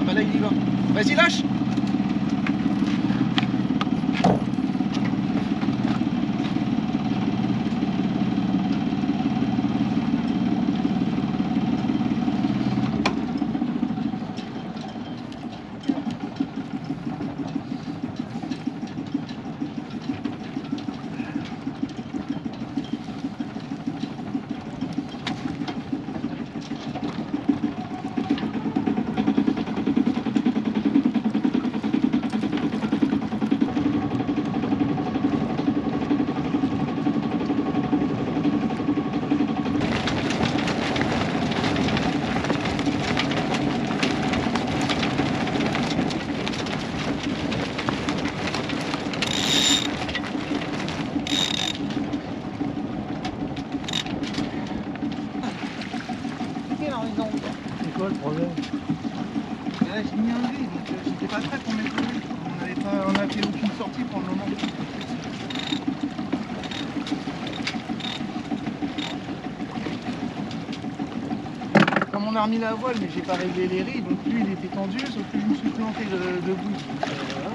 Bah là il y va. Vas-y lâche. C'est quoi le problème? J'ai mis un V, donc j'étais pas prêt pour mettre le V. On a fait aucune sortie pour le moment. Comme on a remis la voile, mais j'ai pas réglé les riz, donc lui il était tendu, sauf que je me suis planté debout. Voilà.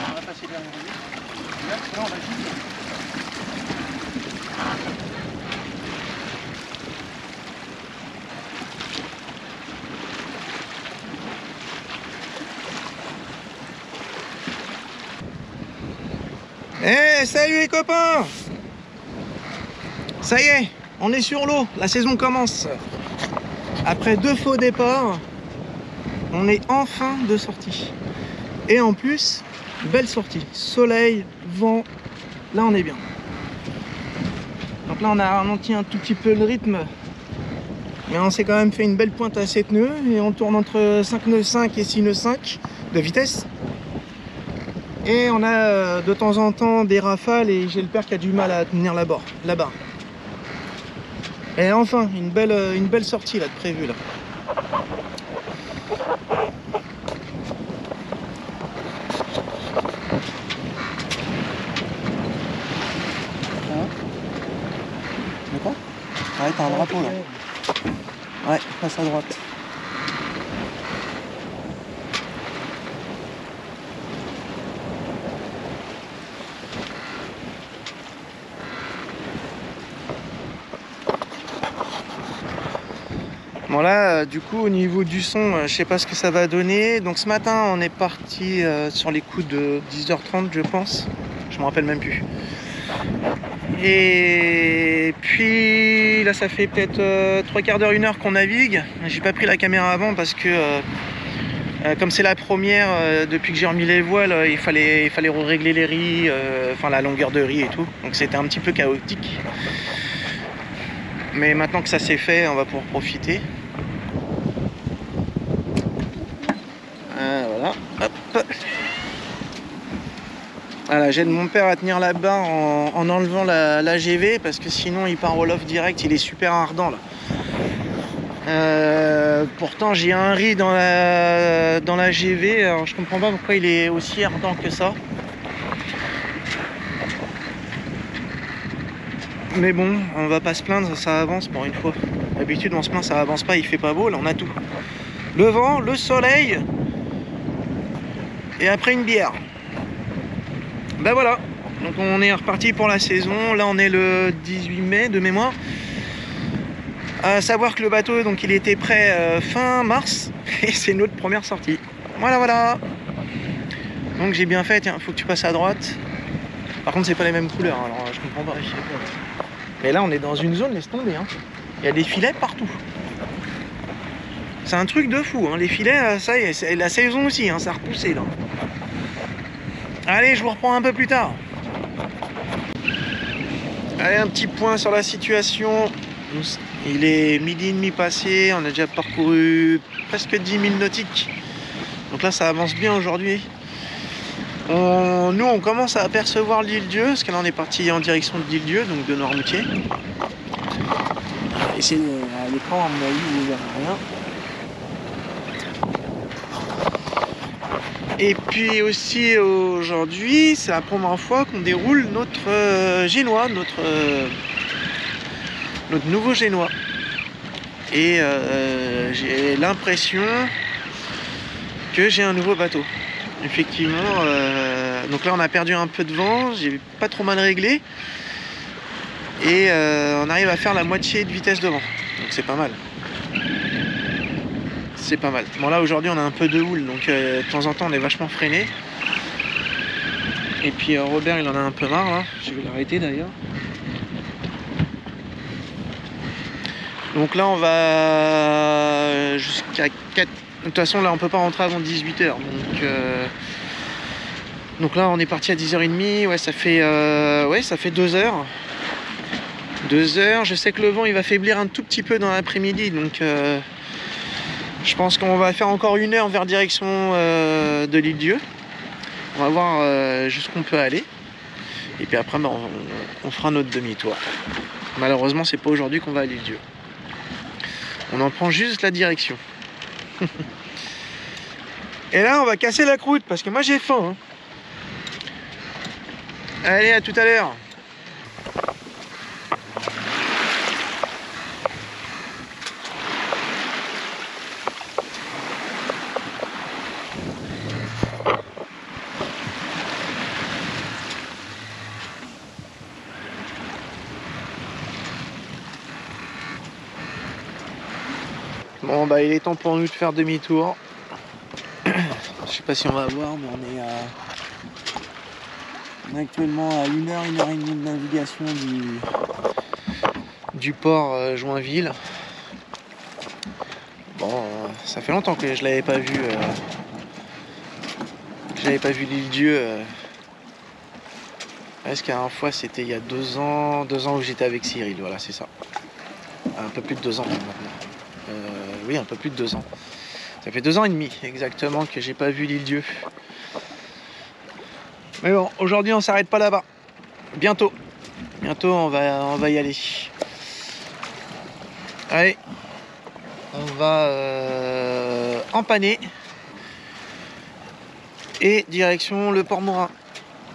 On va passer derrière lui. Là, on va juste... Eh, salut les copains! Ça y est, on est sur l'eau, la saison commence. Après 2 faux départs, on est enfin de sortie. Et en plus, belle sortie. Soleil, vent, là on est bien. Donc là on a ralenti un tout petit peu le rythme. Mais on s'est quand même fait une belle pointe à 7 nœuds et on tourne entre 5 nœuds 5 et 6 nœuds 5 de vitesse. Et on a de temps en temps des rafales et j'ai le père qui a du mal à tenir la barre. Et enfin, une belle sortie là de prévue là. De quoi? Ouais, t'as un drapeau là. Ouais, passe à droite. Bon là, du coup, au niveau du son, je sais pas ce que ça va donner. Donc ce matin, on est parti sur les coups de 10h30, je pense. Je me rappelle même plus. Et puis là, ça fait peut-être 3/4 d'heure, 1 heure qu'on navigue. J'ai pas pris la caméra avant parce que comme c'est la première, depuis que j'ai remis les voiles, il fallait régler les riz, enfin la longueur de riz et tout. Donc c'était un petit peu chaotique. Mais maintenant que ça s'est fait, on va pouvoir profiter. Voilà, hop. Voilà, j'aide mon père à tenir la barre en enlevant la GV parce que sinon il part au loft direct, il est super ardent là. Pourtant j'ai un riz dans la GV, alors je comprends pas pourquoi il est aussi ardent que ça. Mais bon, on va pas se plaindre, ça avance pour une fois. D'habitude on se plaint, ça avance pas, il fait pas beau, là on a tout. Le vent, le soleil, et après une bière. Ben voilà, Donc on est reparti pour la saison. Là on est le 18 mai de mémoire. À savoir que le bateau, donc il était prêt fin mars et c'est notre première sortie. Voilà. Donc j'ai bien fait. Tiens, faut que tu passes à droite. Par contre c'est pas les mêmes couleurs, alors je comprends pas. Mais là on est dans une zone, laisse tomber. Hein. Il y a des filets partout. C'est un truc de fou. Hein. Les filets, ça y est, c'est la saison aussi. Hein, ça a repoussé là. Allez, je vous reprends un peu plus tard. Allez, un petit point sur la situation. Il est 12h30 passé, on a déjà parcouru presque 10 000 nautiques. Donc là ça avance bien aujourd'hui. Nous on commence à apercevoir l'île Dieu, parce que là on est parti en direction de l'île Dieu, donc de Noirmoutier. Ici à l'écran à mon avis vous verrez rien. Et puis aussi aujourd'hui c'est la première fois qu'on déroule notre génois, notre nouveau génois. Et j'ai l'impression que j'ai un nouveau bateau. Effectivement, donc là on a perdu un peu de vent, j'ai pas trop mal réglé. Et on arrive à faire la moitié de vitesse de vent. Donc c'est pas mal. C'est pas mal. Bon là aujourd'hui on a un peu de houle, donc de temps en temps on est vachement freiné. Et puis Robert il en a un peu marre là. Je vais l'arrêter d'ailleurs. Donc là on va jusqu'à 4. De toute façon là on peut pas rentrer avant 18h. Donc là on est parti à 10h30. Ouais ça fait 2 heures. 2 heures. Je sais que le vent il va faiblir un tout petit peu dans l'après-midi. Donc je pense qu'on va faire encore 1 heure vers direction de l'île Dieu. On va voir jusqu'où on peut aller. Et puis après on fera notre demi-tour. Malheureusement c'est pas aujourd'hui qu'on va à l'île Dieu. On en prend juste la direction. Et là on va casser la croûte parce que moi j'ai faim. Hein. Allez, à tout à l'heure. Bon bah il est temps pour nous de faire demi-tour. Je sais pas si on va voir, mais on est actuellement à 1h30 de navigation du port Joinville. Bon, ça fait longtemps que je l'avais pas vu. L'île Dieu. Parce que la dernière fois c'était il y a 2 ans où j'étais avec Cyril, voilà c'est ça. Un peu plus de 2 ans maintenant. Oui, un peu plus de 2 ans. Ça fait 2 ans et demi exactement que j'ai pas vu l'île Dieu. Mais bon, aujourd'hui on s'arrête pas là-bas. Bientôt on va y aller. Allez, on va empanner et direction le port Morin.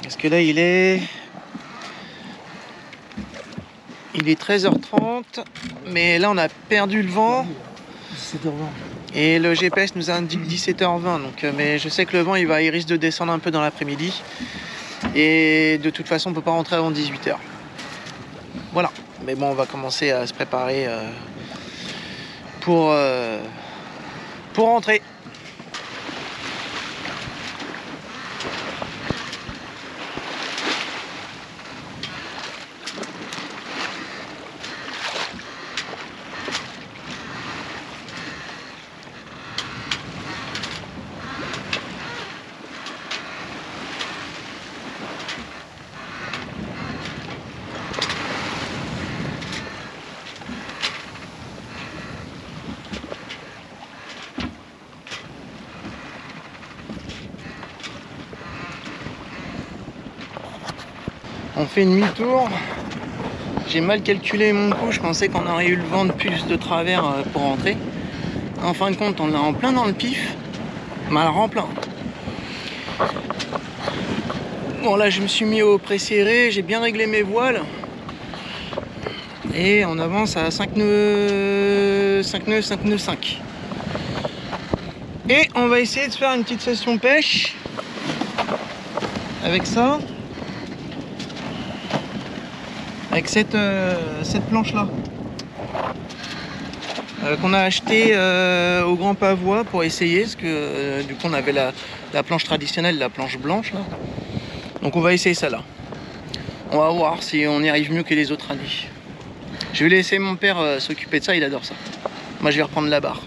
Parce que là il est 13h30, mais là on a perdu le vent. 17h20. Et le GPS nous indique 17h20, donc, mais je sais que le vent il risque de descendre un peu dans l'après-midi. Et de toute façon on peut pas rentrer avant 18h. Voilà, mais bon on va commencer à se préparer pour rentrer. On fait demi-tour. J'ai mal calculé mon coup, je pensais qu'on aurait eu le vent de plus de travers pour rentrer. En fin de compte, on est en plein dans le pif. Mal en plein. Bon là je me suis mis au pré-serré, j'ai bien réglé mes voiles. Et on avance à 5 nœuds 5. Et on va essayer de se faire une petite session pêche avec ça. avec cette planche là qu'on a acheté au Grand Pavois pour essayer, parce que du coup on avait la planche traditionnelle, la planche blanche là. Donc on va essayer ça là. On va voir si on y arrive mieux que les autres années. Je vais laisser mon père s'occuper de ça, il adore ça. Moi je vais reprendre la barre.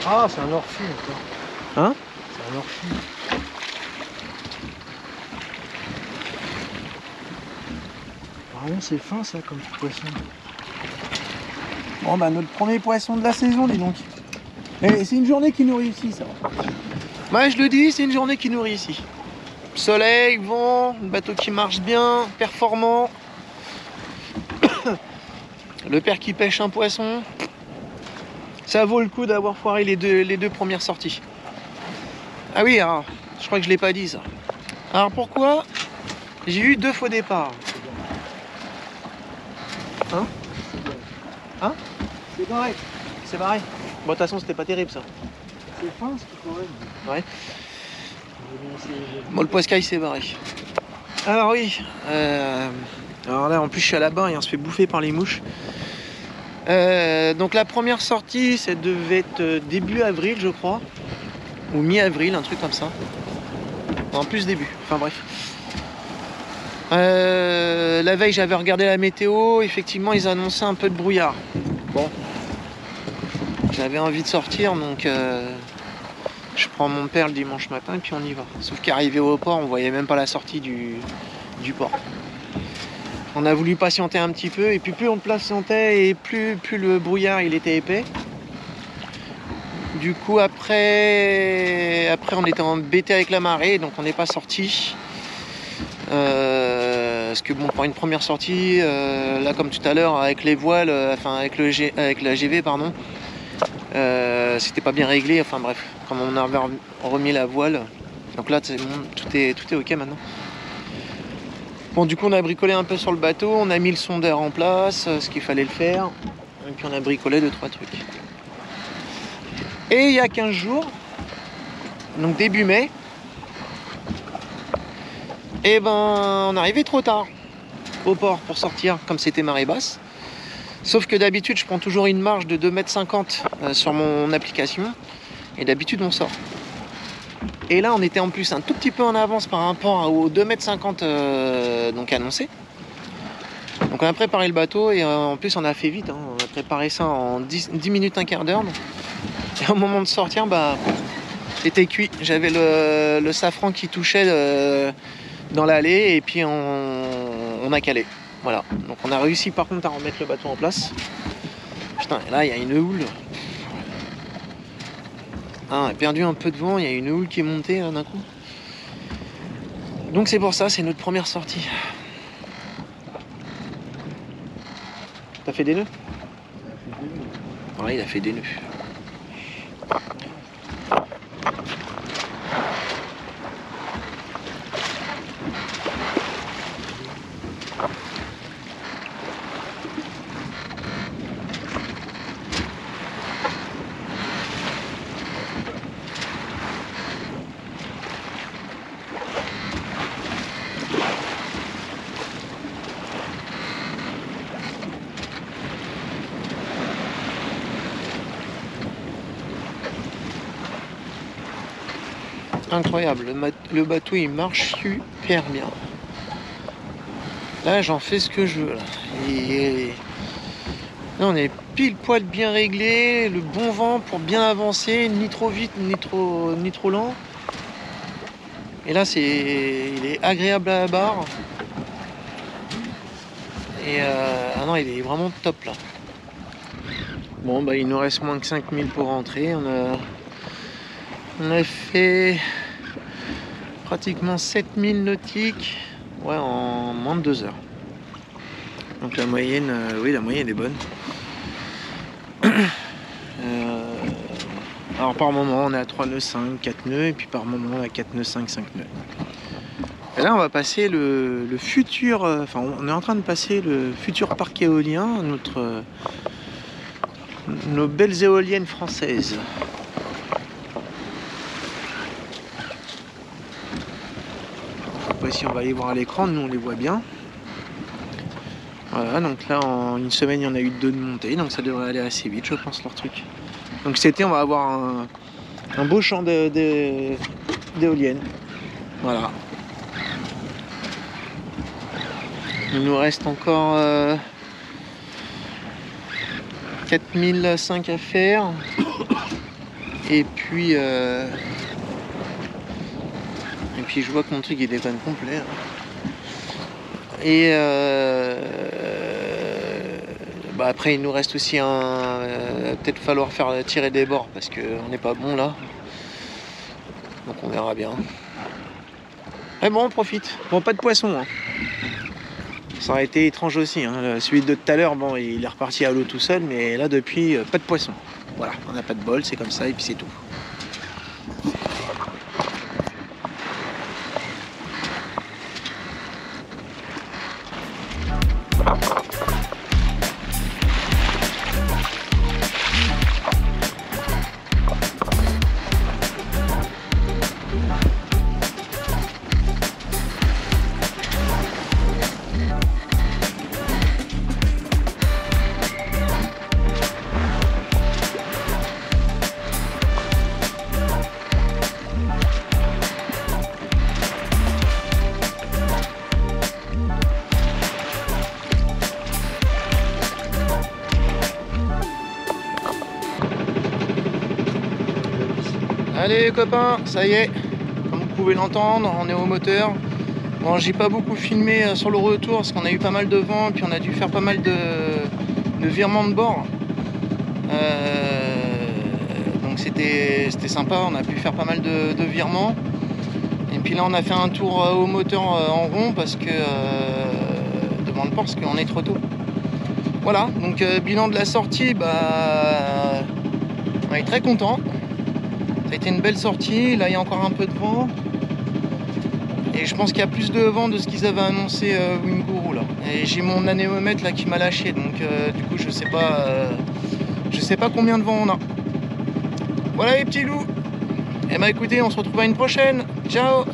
Ah, c'est un orphu encore. Hein? C'est un orphu. Vraiment c'est fin ça comme poisson. Bon bah notre premier poisson de la saison, dis donc. Et c'est une journée qui nous réussit ça. Ouais, je le dis, c'est une journée qui nous réussit. Soleil, vent, le bateau qui marche bien, performant. Le père qui pêche un poisson. Ça vaut le coup d'avoir foiré les deux premières sorties. Ah oui, alors, je crois que je l'ai pas dit ça. Alors pourquoi j'ai eu 2 faux départs? Hein? Hein? C'est barré. C'est barré. Bon, de toute façon, c'était pas terrible ça. C'est fin ce qu'il faut. Ouais. Bon, le poiscaille s'est barré. Alors oui. Alors là, en plus, je suis à la barre et on se fait bouffer par les mouches. Donc la première sortie, ça devait être début avril, je crois. Ou mi-avril, un truc comme ça. En plus début. Enfin bref. La veille, j'avais regardé la météo. Effectivement, ils annonçaient un peu de brouillard. Bon. J'avais envie de sortir, donc je prends mon père le dimanche matin et puis on y va. Sauf qu'arrivé au port, on voyait même pas la sortie du port. On a voulu patienter un petit peu et puis plus on patientait et plus le brouillard il était épais. Du coup après on était embêté avec la marée, donc on n'est pas sorti. Parce que bon, pour une première sortie, là comme tout à l'heure avec les voiles, enfin avec la GV pardon, c'était pas bien réglé. Enfin bref, comme on avait remis la voile, donc là c'est bon, tout est ok maintenant. Bon, du coup on a bricolé un peu sur le bateau, on a mis le sondeur en place, ce qu'il fallait le faire, et puis on a bricolé 2-3 trucs. Et il y a 15 jours, donc début mai, et ben on arrivait trop tard au port pour sortir, comme c'était marée basse. Sauf que d'habitude je prends toujours une marge de 2,50 m sur mon application, et d'habitude on sort. Et là on était en plus un tout petit peu en avance par rapport aux 2,50 m donc annoncés. Donc on a préparé le bateau et en plus on a fait vite, hein. On a préparé ça en 10 minutes, un quart d'heure. Et au moment de sortir, bah c'était cuit. J'avais le safran qui touchait dans l'allée et puis on a calé. Voilà. Donc on a réussi par contre à remettre le bateau en place. Putain, et là il y a une houle. Ah, on a perdu un peu de vent, il y a une houle qui est montée d'un coup. Donc c'est pour ça, c'est notre première sortie. T'as fait des nœuds? Ouais, il a fait des nœuds. Incroyable, le bateau il marche super bien. Là j'en fais ce que je veux. Là, là on est pile poil bien réglé, le bon vent pour bien avancer, ni trop vite ni trop lent. Et là il est agréable à la barre. Et ah non, il est vraiment top là. Bon bah il nous reste moins que 5000 pour rentrer. On a fait pratiquement 7000 nautiques, ouais, en moins de 2 heures. Donc la moyenne, oui, la moyenne est bonne. Alors par moment on est à 3 nœuds 5, 4 nœuds, et puis par moment on est à 4 nœuds 5, 5 nœuds. Et là on va passer le futur, enfin on est en train de passer le futur parc éolien, nos belles éoliennes françaises. Si on va aller voir à l'écran, nous on les voit bien. Voilà, donc là en une semaine il y en a eu 2 de montée, donc ça devrait aller assez vite je pense leur truc. Donc cet été on va avoir un beau champ d'éoliennes. Voilà. Il nous reste encore 4005 à faire. Et puis je vois que mon truc il déconne complet. Et après il nous reste aussi peut-être falloir faire tirer des bords parce qu'on n'est pas bon là. Donc on verra bien. Mais bon on profite. Bon pas de poisson. Hein. Ça aurait été étrange aussi. Hein. Celui de tout à l'heure, bon il est reparti à l'eau tout seul, mais là depuis pas de poisson. Voilà, on n'a pas de bol, c'est comme ça et puis c'est tout. Allez les copains, ça y est, comme vous pouvez l'entendre, on est au moteur. Bon, j'ai pas beaucoup filmé sur le retour parce qu'on a eu pas mal de vent et puis on a dû faire pas mal de virements de bord. Donc c'était sympa, on a pu faire pas mal de virements. Et puis là on a fait un tour au moteur en rond parce que devant le port parce qu'on est trop tôt. Voilà, donc bilan de la sortie, on est très content. Ça a été une belle sortie, là il y a encore un peu de vent. Et je pense qu'il y a plus de vent de ce qu'ils avaient annoncé Winguru là. Et j'ai mon anémomètre là qui m'a lâché, donc du coup je sais pas combien de vent on a. Voilà les petits loups. Et écoutez, on se retrouve à une prochaine. Ciao.